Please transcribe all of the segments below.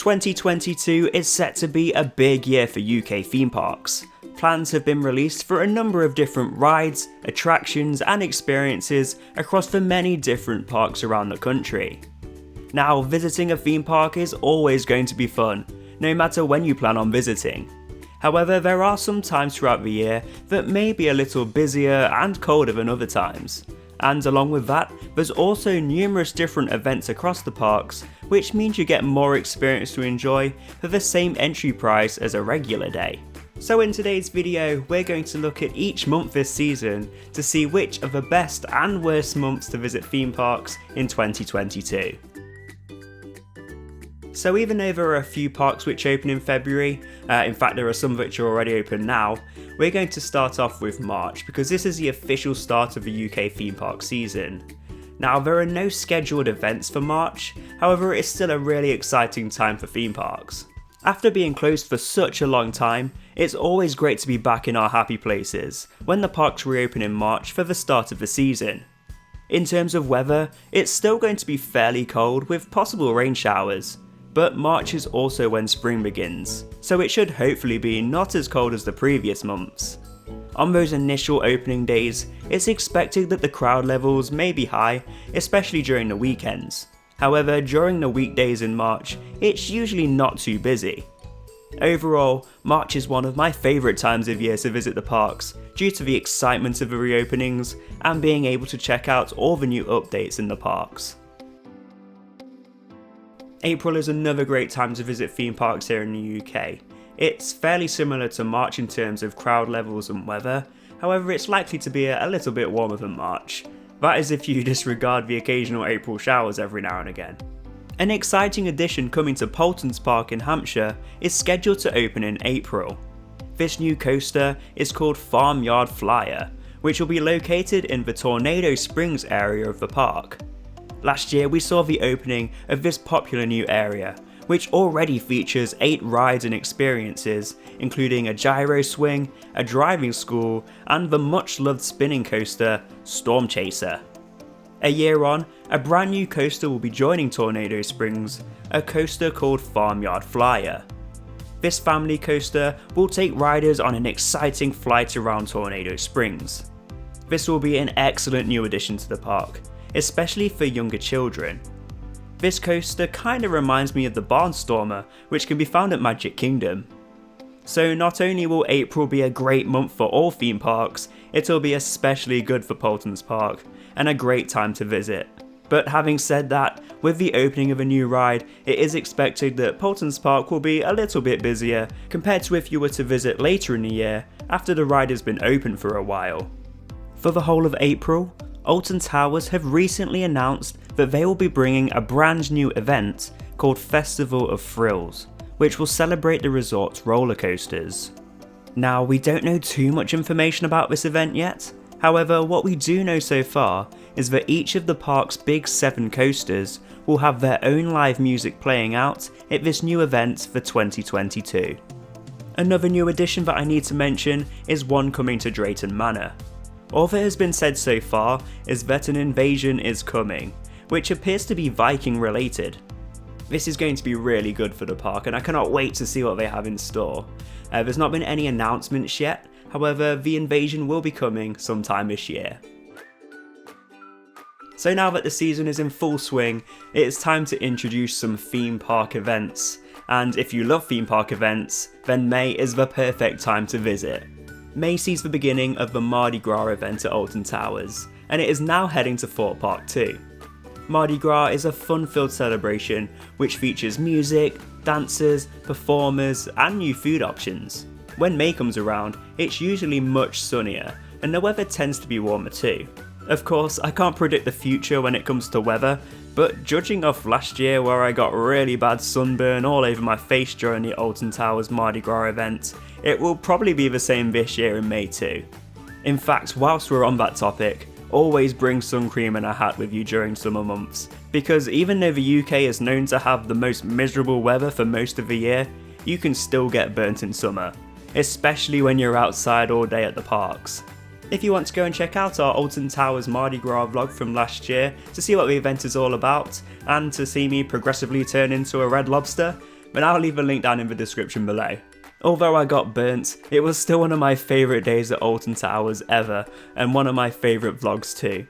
2022 is set to be a big year for UK theme parks. Plans have been released for a number of different rides, attractions and experiences across the many different parks around the country. Now, visiting a theme park is always going to be fun, no matter when you plan on visiting. However, there are some times throughout the year that may be a little busier and colder than other times. And along with that, there's also numerous different events across the parks, which means you get more experience to enjoy for the same entry price as a regular day. So in today's video, we're going to look at each month this season to see which are the best and worst months to visit theme parks in 2022. So even though there are a few parks which open in February, in fact there are some which are already open now, we're going to start off with March because this is the official start of the UK theme park season. Now there are no scheduled events for March, however it is still a really exciting time for theme parks. After being closed for such a long time, it's always great to be back in our happy places when the parks reopen in March for the start of the season. In terms of weather, it's still going to be fairly cold with possible rain showers. But March is also when spring begins, so it should hopefully be not as cold as the previous months. On those initial opening days, it's expected that the crowd levels may be high, especially during the weekends. However, during the weekdays in March, it's usually not too busy. Overall, March is one of my favourite times of year to visit the parks, due to the excitement of the reopenings and being able to check out all the new updates in the parks. April is another great time to visit theme parks here in the UK. It's fairly similar to March in terms of crowd levels and weather, however it's likely to be a little bit warmer than March. That is if you disregard the occasional April showers every now and again. An exciting addition coming to Alton Park in Hampshire is scheduled to open in April. This new coaster is called Farmyard Flyer, which will be located in the Tornado Springs area of the park. Last year we saw the opening of this popular new area, which already features 8 rides and experiences, including a gyro swing, a driving school, and the much loved spinning coaster, Storm Chaser. A year on, a brand new coaster will be joining Tornado Springs, a coaster called Farmyard Flyer. This family coaster will take riders on an exciting flight around Tornado Springs. This will be an excellent new addition to the park, especially for younger children. This coaster kinda reminds me of the Barnstormer, which can be found at Magic Kingdom. So not only will April be a great month for all theme parks, it'll be especially good for Alton Park, and a great time to visit. But having said that, with the opening of a new ride, it is expected that Alton Park will be a little bit busier compared to if you were to visit later in the year after the ride has been open for a while. For the whole of April, Alton Towers have recently announced that they will be bringing a brand new event called Festival of Thrills, which will celebrate the resort's roller coasters. Now, we don't know too much information about this event yet, however what we do know so far is that each of the park's big 7 coasters will have their own live music playing out at this new event for 2022. Another new addition that I need to mention is one coming to Drayton Manor. All that has been said so far is that an invasion is coming, which appears to be Viking related. This is going to be really good for the park and I cannot wait to see what they have in store. There's not been any announcements yet, however the invasion will be coming sometime this year. So now that the season is in full swing, it is time to introduce some theme park events. And if you love theme park events, then May is the perfect time to visit. May sees the beginning of the Mardi Gras event at Alton Towers, and it is now heading to Thorpe Park too. Mardi Gras is a fun-filled celebration which features music, dancers, performers, and new food options. When May comes around, it's usually much sunnier, and the weather tends to be warmer too. Of course, I can't predict the future when it comes to weather, but judging off last year where I got really bad sunburn all over my face during the Alton Towers Mardi Gras event, it will probably be the same this year in May too. In fact, whilst we're on that topic, always bring sun cream and a hat with you during summer months, because even though the UK is known to have the most miserable weather for most of the year, you can still get burnt in summer, especially when you're outside all day at the parks. If you want to go and check out our Alton Towers Mardi Gras vlog from last year to see what the event is all about, and to see me progressively turn into a red lobster, but I'll leave a link down in the description below. Although I got burnt, it was still one of my favourite days at Alton Towers ever, and one of my favourite vlogs too.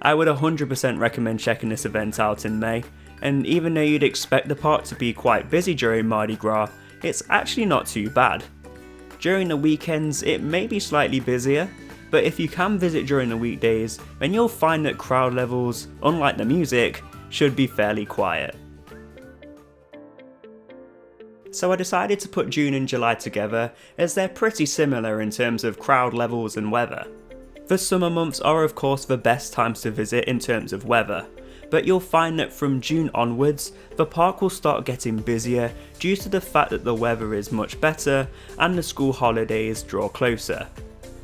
I would 100% recommend checking this event out in May, and even though you'd expect the park to be quite busy during Mardi Gras, it's actually not too bad. During the weekends it may be slightly busier, but if you can visit during the weekdays, then you'll find that crowd levels, unlike the music, should be fairly quiet. So I decided to put June and July together as they're pretty similar in terms of crowd levels and weather. The summer months are of course the best times to visit in terms of weather, but you'll find that from June onwards, the park will start getting busier due to the fact that the weather is much better and the school holidays draw closer.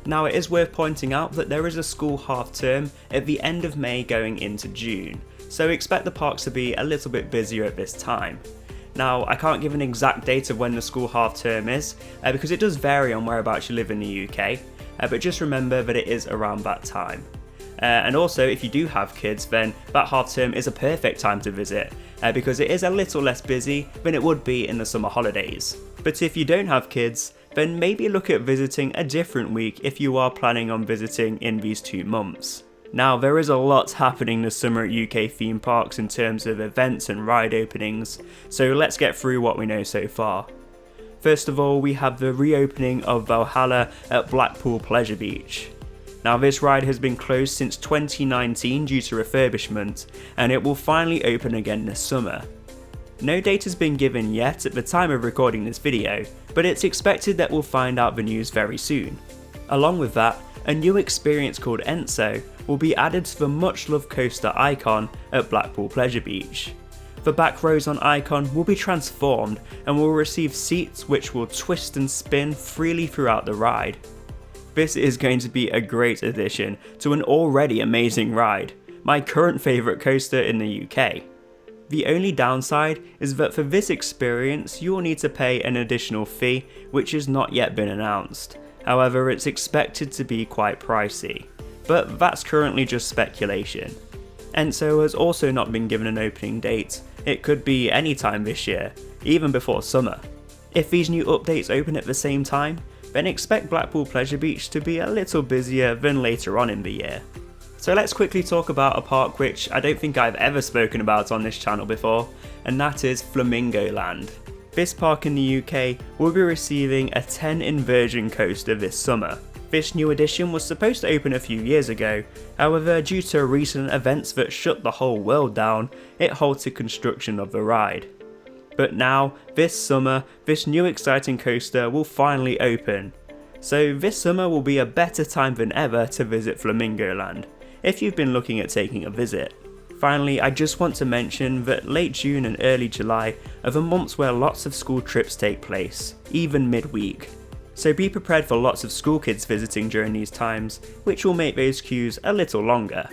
Now it is worth pointing out that there is a school half term at the end of May going into June, so expect the parks to be a little bit busier at this time. Now I can't give an exact date of when the school half term is, because it does vary on whereabouts you live in the UK, but just remember that it is around that time. And also if you do have kids, then that half term is a perfect time to visit, because it is a little less busy than it would be in the summer holidays. But if you don't have kids, then maybe look at visiting a different week if you are planning on visiting in these 2 months. Now there is a lot happening this summer at UK theme parks in terms of events and ride openings, so let's get through what we know so far. First of all, we have the reopening of Valhalla at Blackpool Pleasure Beach. Now this ride has been closed since 2019 due to refurbishment, and it will finally open again this summer. No date has been given yet at the time of recording this video, but it's expected that we'll find out the news very soon. Along with that, a new experience called Enso will be added to the much loved coaster Icon at Blackpool Pleasure Beach. The back rows on Icon will be transformed and will receive seats which will twist and spin freely throughout the ride. This is going to be a great addition to an already amazing ride, my current favourite coaster in the UK. The only downside is that for this experience you will need to pay an additional fee which has not yet been announced. However, it's expected to be quite pricey, but that's currently just speculation. Enso has also not been given an opening date. It could be any time this year, even before summer. If these new updates open at the same time, then expect Blackpool Pleasure Beach to be a little busier than later on in the year. So let's quickly talk about a park which I don't think I've ever spoken about on this channel before, and that is Flamingo Land. This park in the UK will be receiving a 10 inversion coaster this summer. This new addition was supposed to open a few years ago, however due to recent events that shut the whole world down, it halted construction of the ride. But now, this summer, this new exciting coaster will finally open. So this summer will be a better time than ever to visit Flamingo Land, if you've been looking at taking a visit. Finally, I just want to mention that late June and early July are the months where lots of school trips take place, even midweek. So be prepared for lots of school kids visiting during these times, which will make those queues a little longer.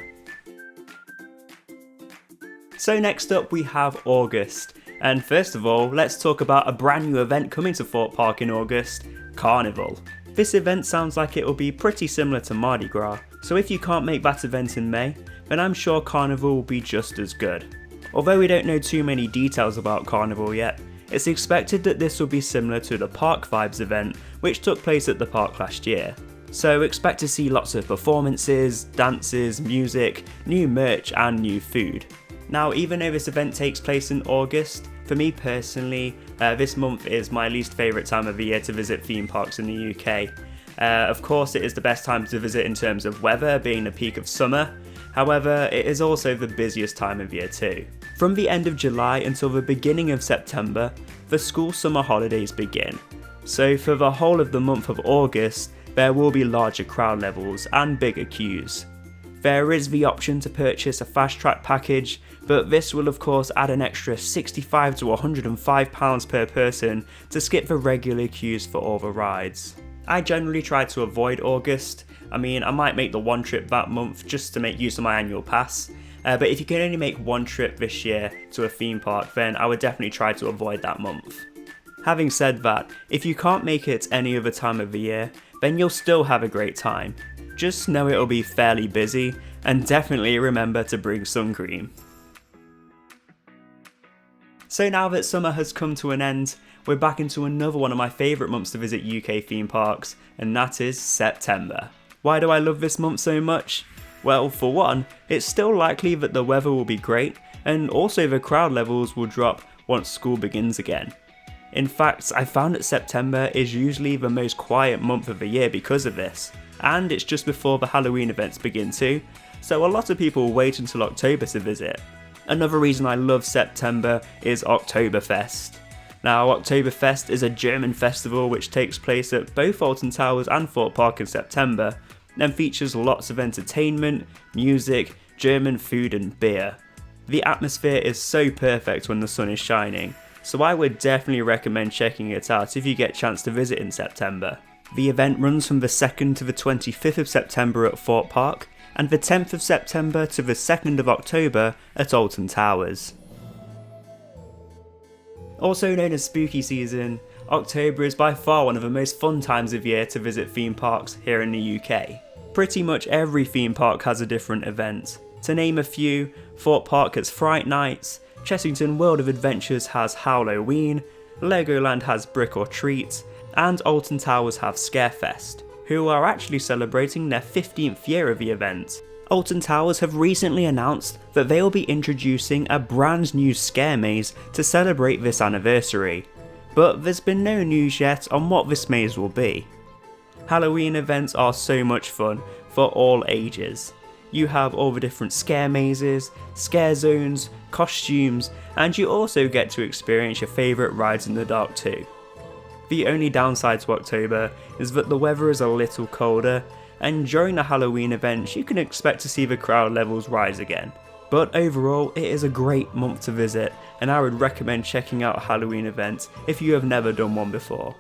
So next up we have August, and first of all let's talk about a brand new event coming to Thorpe Park in August, Carnival. This event sounds like it will be pretty similar to Mardi Gras, so if you can't make that event in May, then I'm sure Carnival will be just as good. Although we don't know too many details about Carnival yet, it's expected that this will be similar to the Park Vibes event which took place at the park last year. So expect to see lots of performances, dances, music, new merch and new food. Now even though this event takes place in August, for me personally, this month is my least favourite time of the year to visit theme parks in the UK. Of course it is the best time to visit in terms of weather, being the peak of summer. However, it is also the busiest time of year too. From the end of July until the beginning of September, the school summer holidays begin. So for the whole of the month of August, there will be larger crowd levels and bigger queues. There is the option to purchase a fast track package, but this will of course add an extra £65 to £105 per person to skip the regular queues for all the rides. I generally try to avoid August. I might make the one trip that month just to make use of my annual pass, but if you can only make one trip this year to a theme park, then I would definitely try to avoid that month. Having said that, if you can't make it any other time of the year, then you'll still have a great time. Just know it'll be fairly busy, and definitely remember to bring sun cream. So now that summer has come to an end, we're back into another one of my favourite months to visit UK theme parks, and that is September. Why do I love this month so much? Well, for one, it's still likely that the weather will be great, and also the crowd levels will drop once school begins again. In fact, I found that September is usually the most quiet month of the year because of this, and it's just before the Halloween events begin too, so a lot of people wait until October to visit. Another reason I love September is Oktoberfest. Now, Oktoberfest is a German festival which takes place at both Alton Towers and Thorpe Park in September, and features lots of entertainment, music, German food and beer. The atmosphere is so perfect when the sun is shining, so I would definitely recommend checking it out if you get a chance to visit in September. The event runs from the 2nd to the 25th of September at Thorpe Park, and the 10th of September to the 2nd of October at Alton Towers. Also known as spooky season, October is by far one of the most fun times of year to visit theme parks here in the UK. Pretty much every theme park has a different event. To name a few, Thorpe Park has Fright Nights, Chessington World of Adventures has Halloween, Legoland has Brick or Treat, and Alton Towers have Scarefest, who are actually celebrating their 15th year of the event. Alton Towers have recently announced that they will be introducing a brand new scare maze to celebrate this anniversary, but there's been no news yet on what this maze will be. Halloween events are so much fun for all ages. You have all the different scare mazes, scare zones, costumes, and you also get to experience your favourite rides in the dark too. The only downside to October is that the weather is a little colder, and during the Halloween events you can expect to see the crowd levels rise again. But overall, it is a great month to visit, and I would recommend checking out a Halloween event if you have never done one before.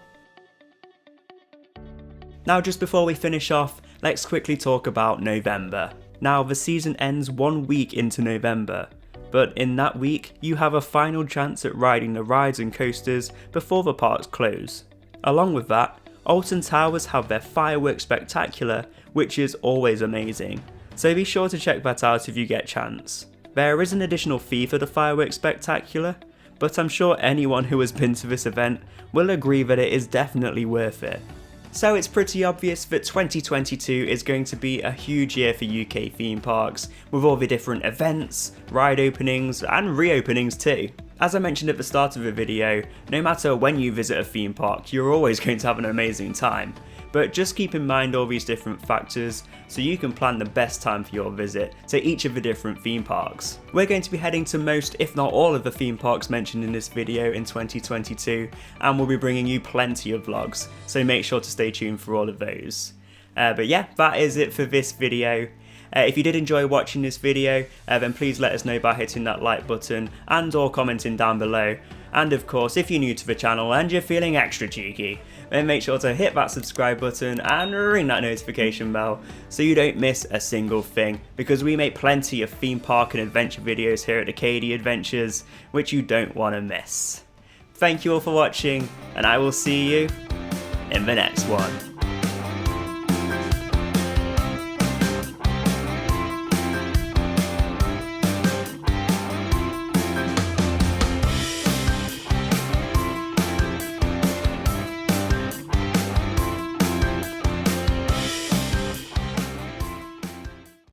Now, just before we finish off, let's quickly talk about November. Now, the season ends 1 week into November, but in that week you have a final chance at riding the rides and coasters before the parks close. Along with that, Alton Towers have their fireworks spectacular, which is always amazing, so be sure to check that out if you get a chance. There is an additional fee for the fireworks spectacular, but I'm sure anyone who has been to this event will agree that it is definitely worth it. So it's pretty obvious that 2022 is going to be a huge year for UK theme parks, with all the different events, ride openings and reopenings too. As I mentioned at the start of the video, no matter when you visit a theme park, you're always going to have an amazing time. But just keep in mind all these different factors so you can plan the best time for your visit to each of the different theme parks. We're going to be heading to most, if not all, of the theme parks mentioned in this video in 2022, and we'll be bringing you plenty of vlogs, so make sure to stay tuned for all of those. But yeah, that is it for this video. If you did enjoy watching this video, then please let us know by hitting that like button and or commenting down below. And of course, if you're new to the channel and you're feeling extra cheeky, then make sure to hit that subscribe button and ring that notification bell so you don't miss a single thing, because we make plenty of theme park and adventure videos here at KD Adventures, which you don't want to miss. Thank you all for watching, and I will see you in the next one.